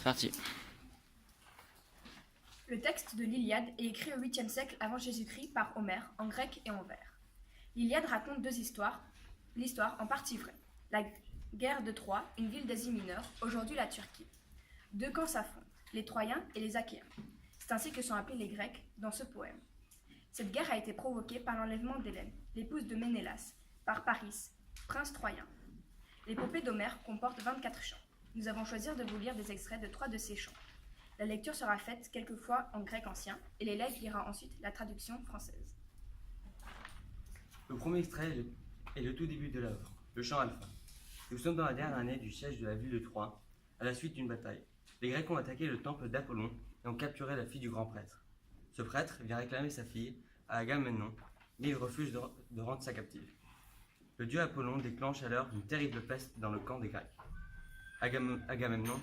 C'est parti. Le texte de l'Iliade est écrit au 8e siècle avant Jésus-Christ par Homère, en grec et en vers. L'Iliade raconte deux histoires, l'histoire en partie vraie. La guerre de Troie, une ville d'Asie mineure, aujourd'hui la Turquie. Deux camps s'affrontent, les Troyens et les Achéens. C'est ainsi que sont appelés les Grecs dans ce poème. Cette guerre a été provoquée par l'enlèvement d'Hélène, l'épouse de Ménélas, par Paris, prince troyen. L'épopée d'Homère comporte 24 chants. Nous avons choisi de vous lire des extraits de 3 de ces chants. La lecture sera faite quelquefois en grec ancien et l'élève lira ensuite la traduction française. Le premier extrait est le tout début de l'œuvre, le chant alpha. Nous sommes dans la dernière année du siège de la ville de Troie, à la suite d'une bataille. Les Grecs ont attaqué le temple d'Apollon et ont capturé la fille du grand prêtre. Ce prêtre vient réclamer sa fille à Agamemnon, mais il refuse de rendre sa captive. Le dieu Apollon déclenche alors une terrible peste dans le camp des Grecs. Agamemnon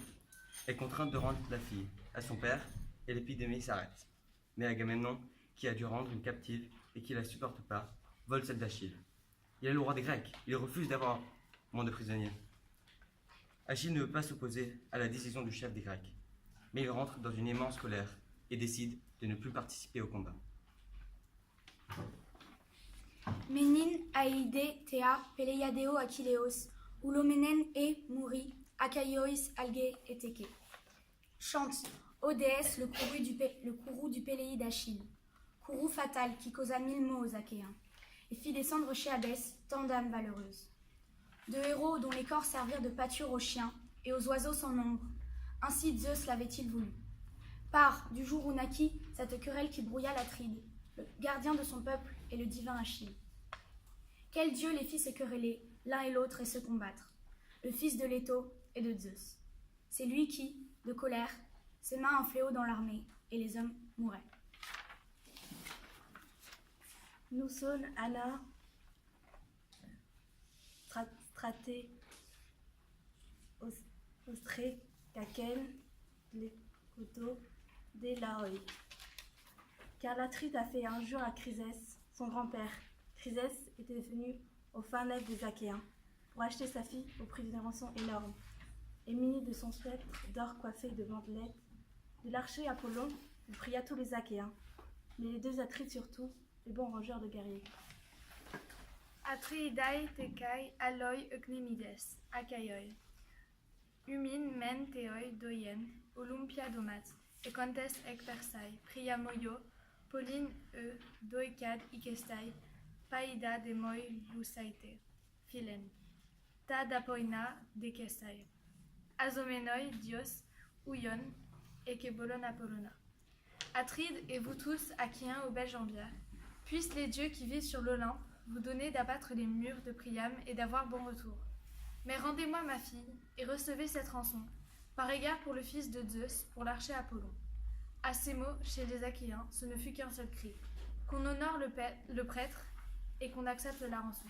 est contraint de rendre la fille à son père et l'épidémie s'arrête. Mais Agamemnon, qui a dû rendre une captive et qui la supporte pas, vole celle d'Achille. Il est le roi des Grecs, il refuse d'avoir moins de prisonniers. Achille ne veut pas s'opposer à la décision du chef des Grecs, mais il rentre dans une immense colère et décide de ne plus participer au combat. Menin aide thea peleiadeo Achilleos, ulomenen e muri, akaiois alge eteke. Chante, ô déesse, le courroux du Péléi d'Achille, courroux fatal qui causa 1000 maux aux Achéens, et fit descendre chez Hadès tant d'âmes valeureuses. De héros dont les corps servirent de pâture aux chiens et aux oiseaux sans nombre, ainsi Zeus l'avait-il voulu. Part du jour où naquit cette querelle qui brouilla l'Atride, le gardien de son peuple et le divin Achille. Quel dieu les fit se quereller, l'un et l'autre, et se combattre? Le fils de Léto et de Zeus. C'est lui qui, de colère, sema un fléau dans l'armée, et les hommes mouraient. Nous sommes Anna Straté Ostré Kaken les couteaux des Laoi. Car l'Atride a fait injure à Chrysès, son grand-père. Chrysès était venu au fin nef des Achéens pour acheter sa fille au prix d'une rançon énorme. Et muni de son sceptre d'or coiffé de bandelettes, de l'archer Apollon, il pria tous les Achéens, mais les deux Atrides surtout, les bons rangeurs de guerriers. Atridae tekai aloi euknemides, akaioi. Umin men theoi doyen, olympiadomat, econtes ec persai, priamoio, Pauline doikad ikestai, paida de moi lusaite, philen, ta dapoina dekestai, azomenoi dios, ouion, eke bolon apollona. Atrides et vous tous, Achéens aux belles jambières, puissent les dieux qui vivent sur l'Olympe vous donner d'abattre les murs de Priam et d'avoir bon retour. Mais rendez-moi ma fille et recevez cette rançon, par égard pour le fils de Zeus, pour l'archer Apollon. À ces mots, chez les Achéens, ce ne fut qu'un seul cri, qu'on honore le prêtre et qu'on accepte la rançon.